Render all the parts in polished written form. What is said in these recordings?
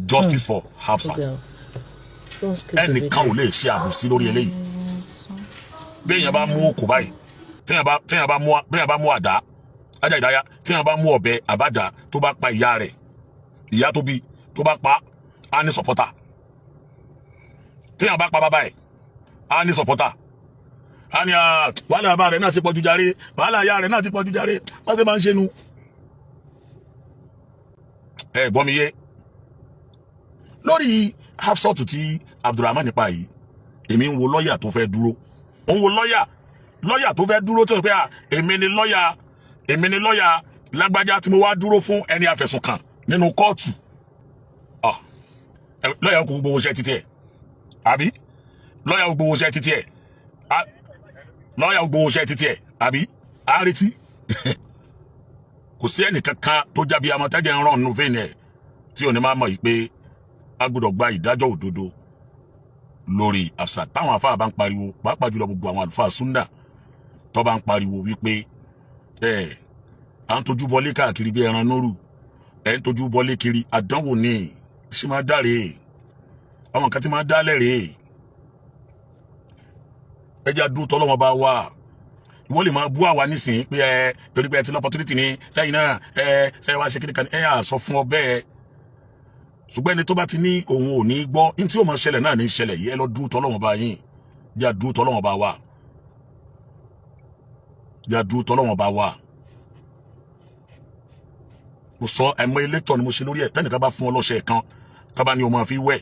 justice for Hafsat ẹnìkan ò lè ṣe àbòsí lórí eléyìí béèyàn bá mú òkú báyìí téèyàn bá mú àdá ajá ìdáyà téèyàn bá mú ọ̀bẹ àbádà tó bá pa ìyá rẹ̀ ìyá tó bí tó bá pa á ní sọpọ́tà téèyàn bá pa bàbá ẹ̀ á ní sọpọ́tà á ní wàhálà bàbá rẹ̀ náà ti pọ̀jù jàre wàhálà ìyá rẹ̀ náà ti pọ̀jù jàre wọ́n ti máa ń ṣe nu ẹ gbọ́ mi yé lórí Hafsat tí Abdulrahman nípa yìí èmi ń wo lọ́ọ̀yà tó fẹ́ dúró ó ń wo lọ́ọ̀yà tó fẹ́ dúró tí ó pé èmi ni lọ́ọ̀yà lágbájá tí mo wá dúró fún ẹni àfẹ̀sùnkàn nínú kóòtù lọ́ọ̀yà kò gbowó iṣẹ́ títí ẹ̀ àbí lọ́ọ̀yà kò gbowó iṣẹ́ títí ẹ̀ àbí àrètí kò sí ẹnìkankan tó jábí amọ̀tẹ́jẹ̀ ń rán nínú fẹ́ẹ̀nì ẹ̀ tí ò ní máa mọ̀ yìí pé a gbọ́dọ̀ gba ìdájọ́ òdodo lórí Hafsat táwọn àfáà bá ń pariwo pàápàá jùlọ gbogbo àwọn àlùfáà súnà tó bá ń pariwo wípé à ń tojú bọlé káàkiri bí ẹran nóòrù ẹ̀ ń tojú bọlé kiri àdánwò ní ṣé máa dáre àwọn kan tí máa dálẹ̀ rèé ẹjẹ́ àdúró tọ́lọ́wọ́n bá wà ìwọ lè máa bú àwa nísìnyí pé torí pé ẹ ti lọ opportunity ní sẹ́yìn náà sẹ́yìn wá ṣe kíni kan à sọ fún ọ bẹ́ẹ̀ ṣùgbọ́n ẹni tó bá ti ní òun ò ní gbọ́ ní tí ó máa ṣẹlẹ̀ náà ní ṣẹlẹ̀ yìí ẹ lọ dúró tọ́lọ́wọ́n bá yín jẹ́ àdúró tọ́lọ́wọ́n bá wà jẹ́ àdúró tọ́lọ́wọ́n bá wà mo sọ ẹ̀mọ́ elétọ̀ ni mo ṣe lórí ẹ̀ tẹ́nìkan bá fún ọ lọ́ṣẹ̀ kan tábà ní o máa fi wẹ̀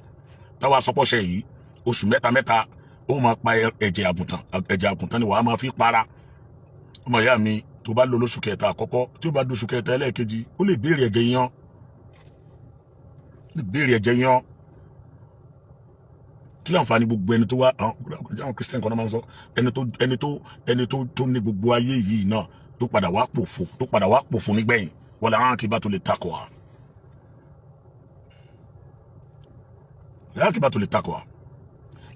táwa sọpọ̀ṣẹ̀ yìí oṣù mẹ́ta ó máa pa ẹ̀jẹ̀ àgùntàn ni wàá máa fi para ọmọ ìyá mi tó bá lò lóṣù kẹta àkọ́kọ́ tí ó bá dóṣù kẹta ẹlẹ́ẹ̀kejì ó lè béèrè ẹ̀jẹ̀ yan kí láǹfààní gbogbo ẹni tó wá àwọn Christian kan náà máa ń sọ ẹni tó ní gbogbo ayé yìí náà tó padà wá pòfo nígbẹ̀yìn wala aqibatu littaqwa aqibatu littaqwa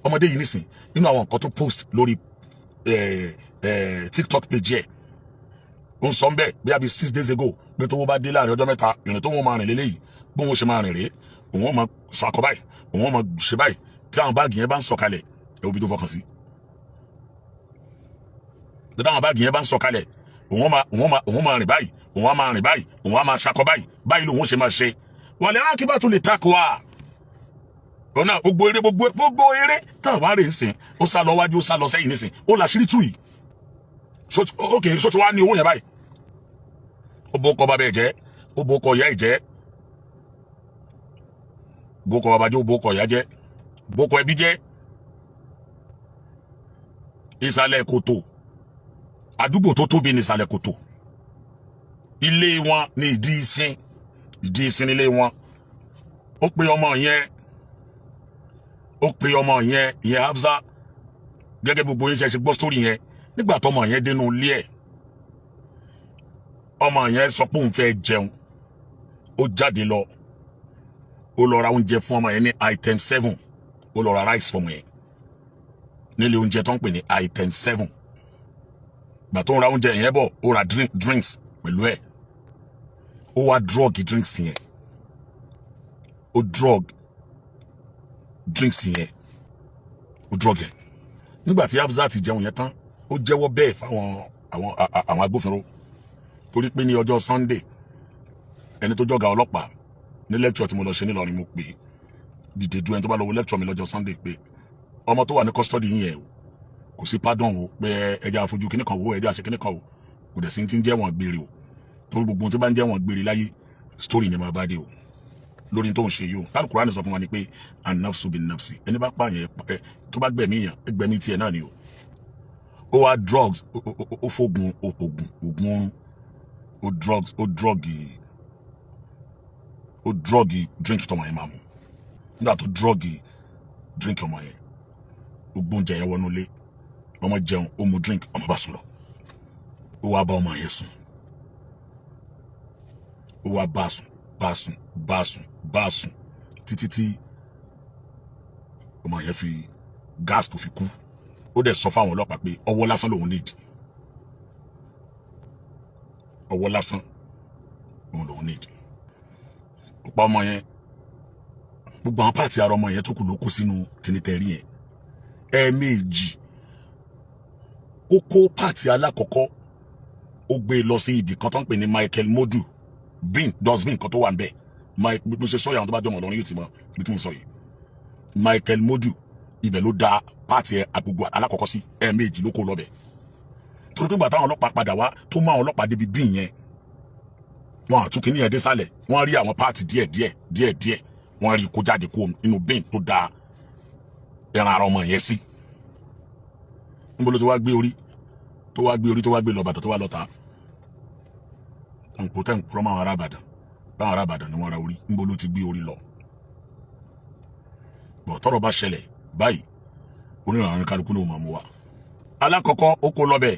ọmọdé yìí nísìn nínú àwọn nǹkan tó post lórí TikTok page ẹ̀ ó ń sọ ń bẹ́ẹ̀ bí i 6 days ago pé tó wọ́n bá dé láàrin ọjọ́ mẹ́ta ìrìn tó wọ́n máa rìn lélẹ́yìí bó wọ́n ṣe máa rìn rèé òun ó máa sàkọ báyìí òun ó máa ṣe báyìí tí àwọn báàgì yẹn bá ń sọ̀kalẹ̀ ẹ̀ òbí tó fọkàn sí tí àwọn báàgì yẹn bá ń sọ̀kalẹ̀ òun ó máa rìn báyìí òun á máa rìn báyìí òun á máa ṣakọ báyìí lòun ó ṣe máa ṣe wal aqibatu littaqwa ọ̀nà gbogbo eré táwọn bá rè ń sìn ó sá lọ wájú ó sá lọ sẹ́yìn nísìn ó làṣírí tù yìí ókè sọ ti wá ní owó yẹn báyìí ó bó kọ bàbá ẹ̀ jẹ́ ó bó kọ ìyá ẹ̀ jẹ́ bó kọ bàbá jẹ́ ó bó kọ ìyá jẹ́ bó kọ ẹbí jẹ́ ìsàlẹ̀ kòtò àdúgbò tó tóbi ní ìsàlẹ̀ kòtò ilé wọn ní ìdí ìsìn nílé wọn ó pe ọmọ yẹn ìyẹn Hafsat gẹ́gẹ́ gbogbo yín ṣe gbọ́ sórí yẹn nígbà tọmọ yẹn dénú ilé ẹ̀ ọmọ yẹn sọ pé òun fẹ́ jẹun ó jáde lọ ó lọ ra oúnjẹ fún ọmọ yẹn ní item 7 ó lọ ra rice fún ọmọ yẹn nílé oúnjẹ tó ń pè ní item 7 gbà tó ń ra oúnjẹ yẹn bọ̀ ó ra drinks pẹ̀lú ẹ̀ ó wá drug drinks yẹn ó drug drinks yẹn ó drug yẹn nígbà tí Hafsat ti jẹun yẹn tán ó jẹ́wọ́ bẹ́ẹ̀ fáwọn àwọn agbófinró torí pé ní ọjọ́ Sunday ẹni tó jọ́gà ọlọ́pàá ní lecture tí mo lọ ṣe nílọrin mo pè dìde dúró ẹni tó bá lọ wo lecture mi lọ́jọ́ Sunday pé ọmọ tó wà ní custody yín yẹn o kò sí pardon o pé ẹja àfojú kíní kan wo ẹja àṣẹ kíní kan o kò dẹ̀ sí ti ń jẹ́ wọn gbére o torí gbogbo ohun tí bá ń jẹ́ wọn gbére láyé story ni máa bá dé o lórí tó ń ṣe yìí o táàlù Kùránì sọ fún wa ni pé an-nafsu bin-nafsi ẹni bá pààyàn tó bá gbẹ̀mí yàn ẹgbẹ̀mí tiẹ̀ náà ni o ó wá drugs ó fógun oògùn ó drọ́ọ̀gì drink tọmọ yẹn máa mú nígbà tó drọ́ọ̀gì drink ọmọ yẹn ó gbóúnjẹ yẹn wọnú ilé ọmọ jẹun ó mu drink ọmọ bá sùn lọ ó wá bá ọmọ yẹn sùn ó wá bá sùn títí tí ọmọ yẹn fi gas tó fi kú ó dẹ̀ sọ fáwọn ọlọ́pàá pé ọwọ́ lásán lòun nídìí ọwọ́ lásán òun lòun nídìí ó pa ọmọ yẹn gbogbo àwọn pàtì ara ọmọ yẹn tó kù ló kó sínú kìnìtẹ̀rí yẹn ẹ̀ẹ̀mejì ó kó pàtì alákọ̀ọ́kọ́ ó gbé lọ sí ibì kan tó ń pè ní Michael Modu bin dustbin kan tó wà ń bẹ̀ mo ṣe sọ yàwọn tó bá jọmọ lọrin yóò ti mọ ibi tí mo sọ yìí Michael Modu ibẹ̀ ló da pàtì agbègbè alákọ̀ọ́kọ́ sí ẹ̀ẹ̀mejì ló kó lọ bẹ̀ torí pé gbà táwọn ọlọ́pàá padà wá tó mú àwọn ọlọ́pàá débi bin yẹn wọn àtúnkì ní ẹdẹ sálẹ̀ wọ́n rí àwọn pàtì díẹ̀ wọ́n rí kó jáde kó inú bin tó da ẹran ara ọmọ yẹn sí níbo ló ti wá gbé orí tó wá gbé lọ Ìbàdàn tó wá lọ ta nǹkó tẹ́ ń kúrọ́ máwọn ará Ìbàdàn ni wọ́n ra orí níbo ló ti gbé orí lọ bọ̀ tọ́rọ̀ bá ṣẹlẹ̀ báyìí onírànà kálukú ló máa mú wa alákọ̀ọ́kọ́ ó kó lọ́bẹ̀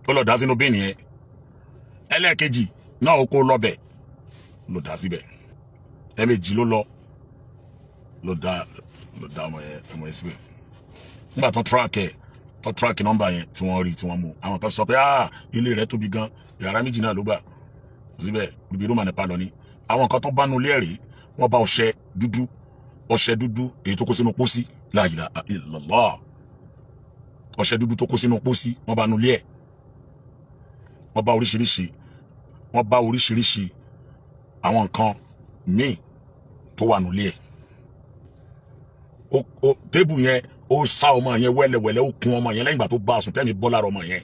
ó lọ dá sínú bin yẹn ẹlẹ́ẹ̀kejì náà ó kó lọ́bẹ̀ ló dá síbẹ̀ ẹ̀ẹ̀mejì ló dá ọmọ yẹn síbẹ̀ nígbà tó tíráàkì nọ́mbà yẹn tí wọ́n rí tí wọ́n mú àwọn kan sọ pé ilé rẹ̀ tóbi gan yàrá méjì náà ló gbà síbẹ̀ bíbí rúmà nípa lọ ní àwọn kan tó bá nu ilé ẹ̀rí wọ́n bá ọṣẹ dúdú èyí tó kó sínú pósí la ilaha illallah ọṣẹ dúdú tó kó sínú pósí wọ́n bá nu ilé ẹ̀ wọ́n bá oríṣiríṣi àwọn nǹkan míì tó wà nílé ẹ̀ tébù yẹn ó sá ọmọ yẹn wẹ́lẹ́wẹ́lẹ́ ó kun ọmọ yẹn lẹ́yìn ìgbà tó bá sùn tẹ́mi bọ́ lára ọmọ yẹn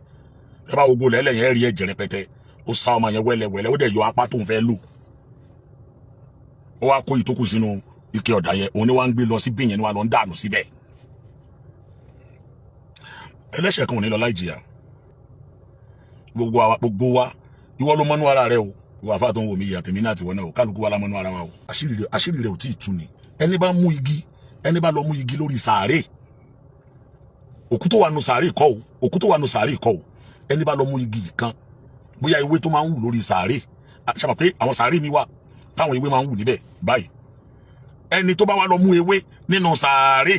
ẹ bá gbogbo lẹ́lẹ̀ yẹn rí ẹ̀jẹ̀ rẹpẹtẹ ó sá ọmọ yẹn wẹ́lẹ́wẹ́lẹ́ ó dẹ̀ yọ apá tó ń fẹ́ lò ó wá kó ìtókù sínú ike ọ̀dà yẹn òun ni wọ́n ń gbé lọ sí bí yẹn ni wọ́n lọ ń dànù síbẹ̀ ẹlẹ́ṣẹ̀ kan ò ní lọ láì jìyà gbogbo wa ìwọ ló mọ́nú ara rẹ o ìwọ àfáà tó ń wò mí ìyá tèmi náà ti wọ́n náà o kálukú wa la mọ́nú ara wa o àṣírí rẹ ò tí ì tú ni ẹni bá lọ mú igi lórí sàárè òkú tó wà nù sàárè kọ́ o ẹni bá lọ mú igi kan bóyá ewé tó máa ń wù lórí sàárè ṣàpà pé àwọn sàárè mi wà táwọn ewé máa ń wù níbẹ̀ báyìí ẹni tó bá wá lọ mú ewé nínú sàárè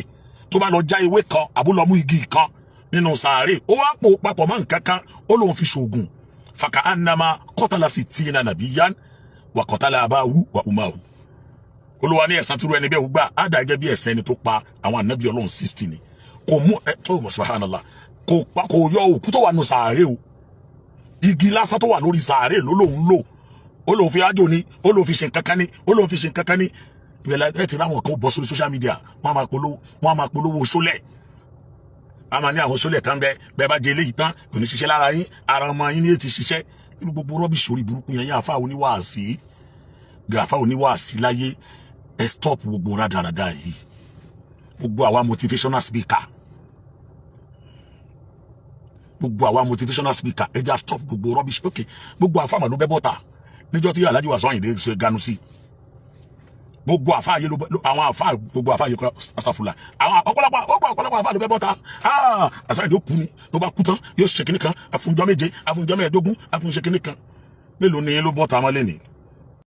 tó bá lọ já ewé kan àbó lọ mú igi kan nínú sàárè ó wá pò papọ̀ mọ́ nǹkan kan ó lóun fi ṣoògùn fàkà ànàmà kọ́tàlá sí tí iná nàbí yán wà kọ́tàlá àbáwú wà umahu olúwa ní ẹ̀san tírú ẹni bẹ́ẹ̀ ó gbà á dà gẹ́gẹ́ bí ẹ̀san ẹni tó pa àwọn ànábì ọlọ́run 60 ni kò mú tó mọ̀ subhanallah kò yọ òkú tó wà nù sàárè o igi lásán tó wà lórí sàárè ló lòun lò ó lòun fi ájò ní ó lòun fi ṣe nǹkan kan ní ìrẹ̀lẹ̀ ẹ̀ ti ráwọn kan bọ́ sórí social media wọ́n á máa polówó sólẹ̀ a máa ní àwọn sólẹ̀ kan bẹ́ẹ̀ bá jẹ eléyìí tán kò ní ṣiṣẹ́ lára yín ara ọmọ yín ní ti ṣiṣẹ́ irú gbogbo rọ́bìṣì orí burúkú yẹn àfa oníwàásí láyé ẹ stop gbogbo rádaràda yìí gbogbo àwa motivational speaker ẹ já stop gbogbo rọ́bìṣì ok gbogbo àfa àmàlú bẹ́ bọ́ta níjọ́ tí Alhaji Wasiu Ayinde ṣe ganu sí gbogbo àfáàyè àwọn àfáà gbogbo àfáàyè kọ asàfùlà àwọn ọ̀pọ̀lọpọ̀ àfáà ló bẹ́ bọ́ta àṣàyè ó kú ni tó bá kú tán yóò ṣe kíní kan àfúnjọ́ méje àfúnjọ́ mẹ́ẹ̀ẹ́dógún àfúnṣe kíní kan mélòó ni ló bọ́ta mọ́lẹ́ ni